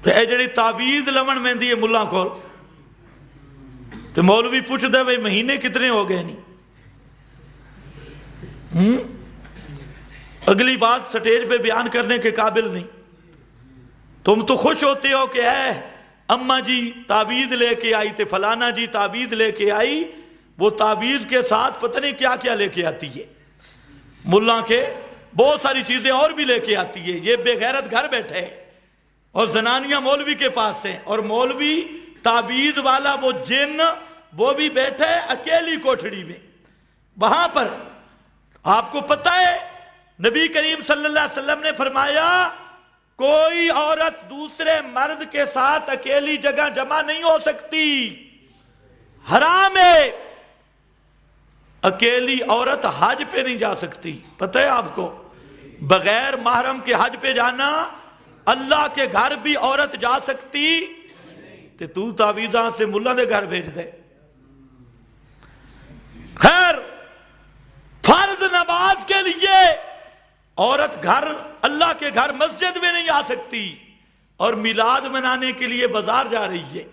تو اے جڑی تعویذ لمن مہندی ہے ملہ کھول تو مولوی پوچھ دے بھئی مہینے کتنے ہو گئے نہیں. اگلی بات سٹیج پہ بیان کرنے کے قابل نہیں. تم تو خوش ہوتے ہو کہ اے اماں جی تعویذ لے کے آئی تھے، فلانا جی تعویذ لے کے آئی. وہ تعویذ کے ساتھ پتہ نہیں کیا کیا لے کے آتی ہے. ملا کے بہت ساری چیزیں اور بھی لے کے آتی ہے. یہ بے غیرت گھر بیٹھے اور زنانیاں مولوی کے پاس ہیں، اور مولوی تعویذ والا وہ جن وہ بھی بیٹھے اکیلی کوٹھڑی میں. وہاں پر آپ کو پتہ ہے نبی کریم صلی اللہ علیہ وسلم نے فرمایا کوئی عورت دوسرے مرد کے ساتھ اکیلی جگہ جمع نہیں ہو سکتی. حرام ہے. اکیلی عورت حج پہ نہیں جا سکتی. پتہ ہے آپ کو بغیر محرم کے حج پہ جانا؟ اللہ کے گھر بھی عورت جا سکتی تو تعویذاں سے ملا دے گھر بھیج دے. خیر فرض نماز کے لیے عورت گھر اللہ کے گھر مسجد میں نہیں آ سکتی، اور میلاد منانے کے لیے بازار جا رہی ہے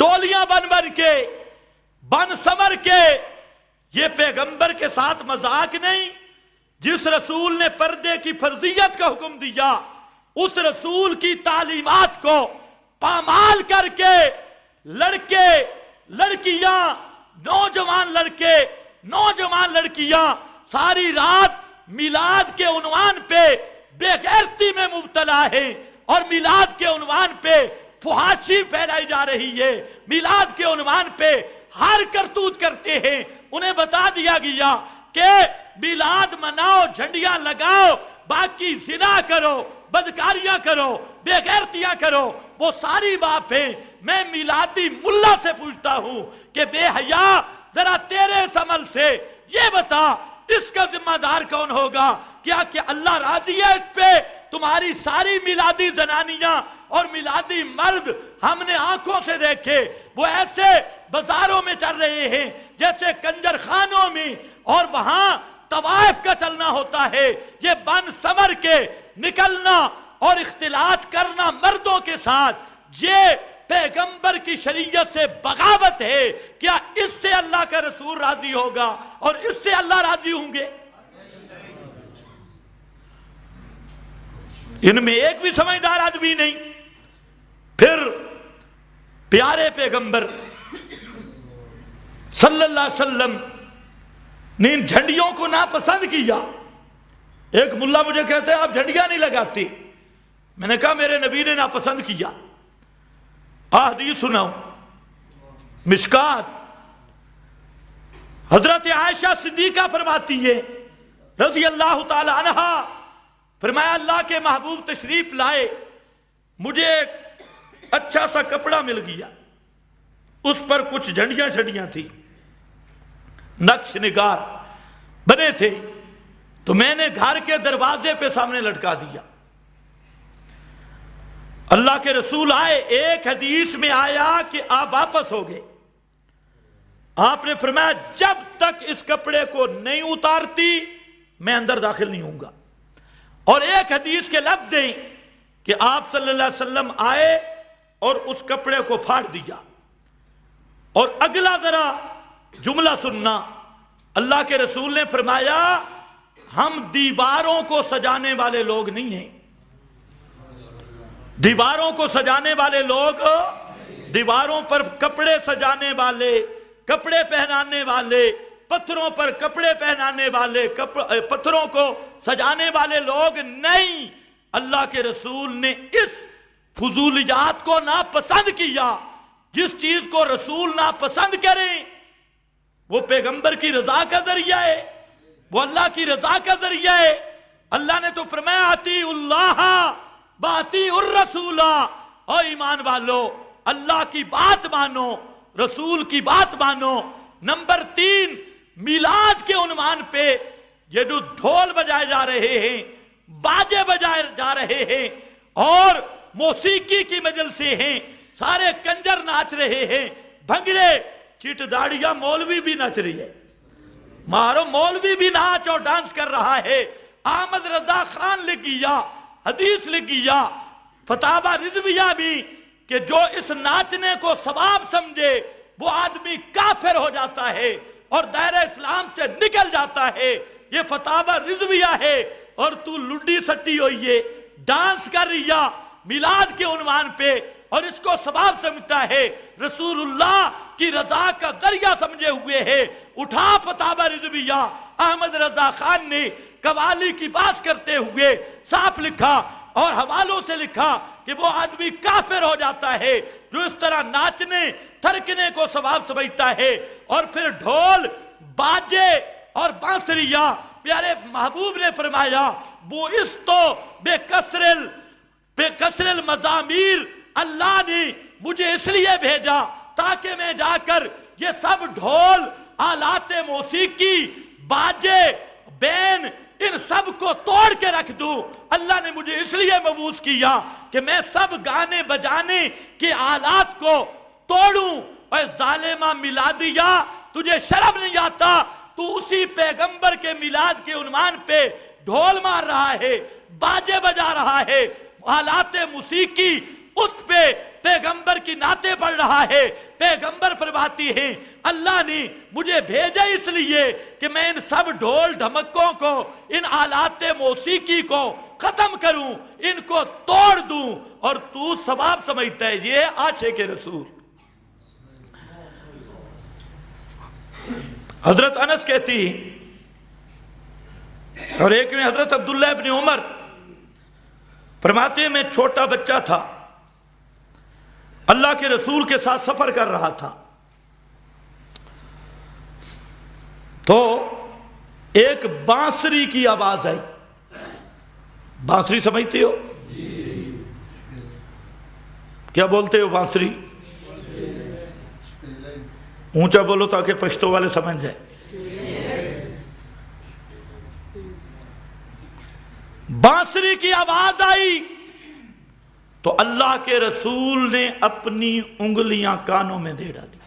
ٹولیاں بن بن کے بن سمر کے. یہ پیغمبر کے ساتھ مذاق نہیں. جس رسول نے پردے کی فرضیت کا حکم دیا اس رسول کی تعلیمات کو پامال کر کے لڑکے لڑکیاں نوجوان لڑکے نوجوان لڑکیاں ساری رات میلاد کے عنوان پہ بے غیرتی میں مبتلا ہے، اور میلاد کے عنوان پہ فحاشی پھیلائی جا رہی ہے. میلاد کے عنوان پہ ہر کرتوت کرتے ہیں. انہیں بتا دیا گیا کہ میلاد مناؤ، جھنڈیاں لگاؤ، باقی زنا کرو، بدکاریاں کرو، بے غیرتیاں کرو، وہ ساری باپ ہیں. میں میلادی ملا سے پوچھتا ہوں کہ بے حیا ذرا تیرے اس عمل سے یہ بتا اس کا ذمہ دار کون ہوگا؟ کیا کہ اللہ راضی ہے اس پہ؟ تمہاری ساری میلادی زنانیاں اور میلادی مرد ہم نے آنکھوں سے دیکھے، وہ ایسے بازاروں میں چل رہے ہیں جیسے کنجر خانوں میں، اور وہاں طوائف کا چلنا ہوتا ہے. یہ بن سمر کے نکلنا اور اختلاط کرنا مردوں کے ساتھ، یہ پیغمبر کی شریعت سے بغاوت ہے. کیا اس سے اللہ کا رسول راضی ہوگا اور اس سے اللہ راضی ہوں گے؟ ان میں ایک بھی سمجھدار آدمی نہیں. پھر پیارے پیغمبر صلی اللہ علیہ وسلم نے ان جھنڈیوں کو ناپسند کیا. ایک ملا مجھے کہتے ہیں آپ جھنڈیاں نہیں لگاتے. میں نے کہا میرے نبی نے ناپسند کیا. حدیث سناؤ مشکات. حضرت عائشہ صدیقہ فرماتی ہے رضی اللہ تعالی عنہا، فرمایا اللہ کے محبوب تشریف لائے، مجھے ایک اچھا سا کپڑا مل گیا، اس پر کچھ جھنڈیاں چھڑیاں تھی، نقش نگار بنے تھے، تو میں نے گھر کے دروازے پہ سامنے لٹکا دیا. اللہ کے رسول آئے. ایک حدیث میں آیا کہ آپ واپس ہو گئے. آپ نے فرمایا جب تک اس کپڑے کو نہیں اتارتی میں اندر داخل نہیں ہوں گا. اور ایک حدیث کے لفظ ہیں کہ آپ صلی اللہ علیہ وسلم آئے اور اس کپڑے کو پھاڑ دیا. اور اگلا ذرا جملہ سننا، اللہ کے رسول نے فرمایا ہم دیواروں کو سجانے والے لوگ نہیں ہیں. دیواروں کو سجانے والے لوگ، دیواروں پر کپڑے سجانے والے، کپڑے پہنانے والے، پتھروں پر کپڑے پہنانے والے، پتھروں کو سجانے والے لوگ نہیں. اللہ کے رسول نے اس فضولیات کو ناپسند کیا. جس چیز کو رسول ناپسند کریں وہ پیغمبر کی رضا کا ذریعہ ہے، وہ اللہ کی رضا کا ذریعہ ہے. اللہ نے تو فرمایا اطیعوا اللہ باطیعوا الرسول. او ایمان والو اللہ کی بات مانو، رسول کی بات مانو. نمبر 3، میلاد کے عنوان پہ یہ جو ڈھول بجائے جا رہے ہیں، باجے بجائے جا رہے ہیں، اور موسیقی کی مجلسیں ہیں، سارے کنجر ناچ رہے ہیں، بھنگڑے چٹ داڑیاں، مولوی بھی ناچ رہی ہے. مارو مولوی بھی ناچ اور ڈانس کر رہا ہے. احمد رضا خان لکھ گیا، حدیث لکھ گیا، فتاوی رضویہ بھی کہ جو اس ناچنے کو ثواب سمجھے وہ آدمی کافر ہو جاتا ہے اور دائرہ اسلام سے نکل جاتا ہے. یہ فتاوی رضویہ ہے. اور تو لڈی سٹی ہوئی ہے، ڈانس کر رہی ہے میلاد کے عنوان پہ اور اس کو ثواب سمجھتا ہے، رسول اللہ کی رضا کا ذریعہ سمجھے ہوئے ہے. اٹھا فتاوی رضویہ. احمد رضا خان نے قوالی کی بات کرتے ہوئے صاف لکھا اور حوالوں سے لکھا کہ وہ آدمی کافر ہو جاتا ہے جو اس طرح ناچنے تھرکنے کو ثواب سمجھتا ہے. اور پھر ڈھول باجے اور بانسریہ، پیارے محبوب نے فرمایا وہ اس تو بے کسر المزامیر، اللہ نے مجھے اس لیے بھیجا تاکہ میں جا کر یہ سب ڈھول، آلات موسیقی، باجے، بین، ان سب کو توڑ کے رکھ دوں. اللہ نے مجھے اس لیے مبعوث کیا کہ میں سب گانے بجانے کے آلات کو توڑوں. اے ظالمہ میلادیہ، تجھے شرم نہیں آتا؟ تو اسی پیغمبر کے میلاد کے عنوان پہ ڈھول مار رہا ہے، باجے بجا رہا ہے، آلات موسیقی اس پہ پیغمبر کی نعتیں پڑھ رہا ہے. پیغمبر فرماتی ہیں اللہ نے مجھے بھیجا اس لیے کہ میں ان سب ڈھول ڈھمکوں کو، ان آلات موسیقی کو ختم کروں، ان کو توڑ دوں. اور تو ثواب سمجھتا ہے. یہ عاشق رسول. حضرت انس کہتی اور ایک میں حضرت عبداللہ ابن عمر فرماتے ہیں میں چھوٹا بچہ تھا، اللہ کے رسول کے ساتھ سفر کر رہا تھا، تو ایک بانسری کی آواز آئی. بانسری سمجھتے ہو؟ کیا بولتے ہو بانسری؟ اونچا بولو تاکہ پشتو والے سمجھ جائے. بانسری کی آواز آئی تو اللہ کے رسول نے اپنی انگلیاں کانوں میں دے ڈالی.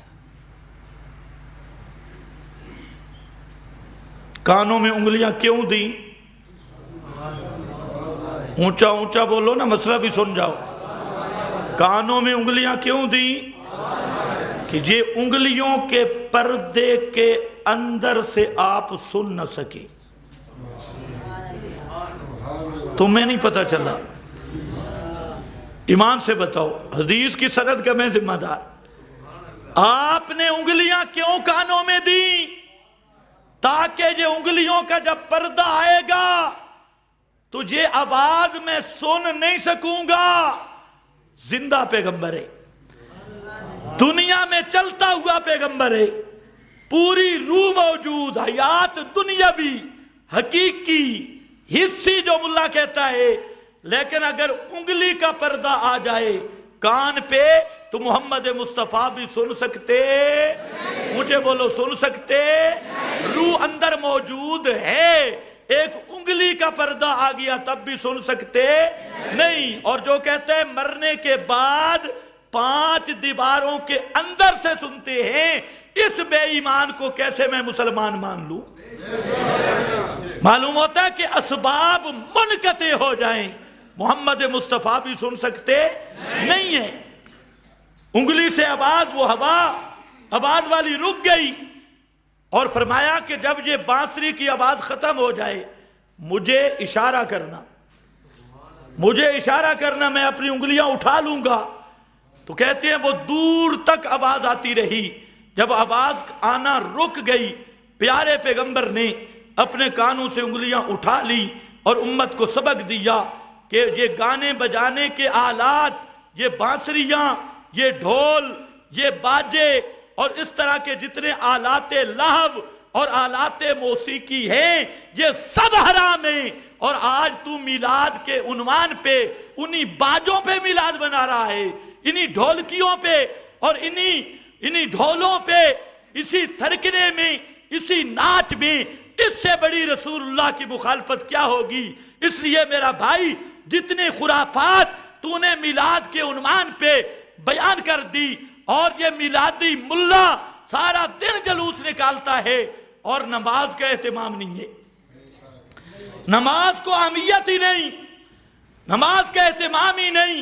کانوں میں انگلیاں کیوں دی؟ اونچا اونچا بولو نا، مسئلہ بھی سن جاؤ. کانوں میں انگلیاں کیوں دی؟ کہ یہ انگلیوں کے پردے کے اندر سے آپ سن نہ سکے. تمہیں نہیں پتا چلا؟ ایمان سے بتاؤ، حدیث کی سند کا میں ذمہ دار. آپ نے انگلیاں کیوں کانوں میں دی؟ تاکہ یہ انگلیوں کا جب پردہ آئے گا تو یہ آواز میں سن نہیں سکوں گا. زندہ پیغمبر ہے، دنیا میں چلتا ہوا پیغمبر ہے، پوری روح موجود، حیات دنیاوی حقیقی حصی جو ملا کہتا ہے. لیکن اگر انگلی کا پردہ آ جائے کان پہ تو محمد مصطفیٰ بھی سن سکتے؟ مجھے بولو، سن سکتے؟ روح اندر موجود ہے، ایک انگلی کا پردہ آ گیا تب بھی سن سکتے نہیں. اور جو کہتے ہیں مرنے کے بعد 5 دیواروں کے اندر سے سنتے ہیں، اس بے ایمان کو کیسے میں مسلمان مان لوں؟ معلوم ہوتا ہے کہ اسباب منقطع ہو جائیں، محمد مصطفیٰ بھی سن سکتے نہیں ہیں. انگلی سے آواز، وہ ہوا آواز والی رک گئی اور فرمایا کہ جب یہ بانسری کی آواز ختم ہو جائے مجھے اشارہ کرنا، مجھے اشارہ کرنا، میں اپنی انگلیاں اٹھا لوں گا. تو کہتے ہیں وہ دور تک آواز آتی رہی. جب آواز آنا رک گئی پیارے پیغمبر نے اپنے کانوں سے انگلیاں اٹھا لی اور امت کو سبق دیا کہ یہ گانے بجانے کے آلات، یہ بانسریاں، یہ ڈھول، یہ باجے اور اس طرح کے جتنے آلات لہو اور آلات موسیقی ہیں یہ سب حرام ہیں. اور آج تو میلاد کے عنوان پہ انہی باجوں پہ میلاد بنا رہا ہے، انہی ڈھولکیوں پہ اور انہی ڈھولوں پہ، اسی تھرکنے میں، اسی ناچ میں. اس سے بڑی رسول اللہ کی مخالفت کیا ہوگی؟ اس لیے میرا بھائی جتنے خرافات تو نے میلاد کے عنوان پہ بیان کر دی، اور یہ میلادی ملا سارا دن جلوس نکالتا ہے اور نماز کا اہتمام نہیں ہے، نماز کو اہمیت ہی نہیں، نماز کا اہتمام ہی نہیں.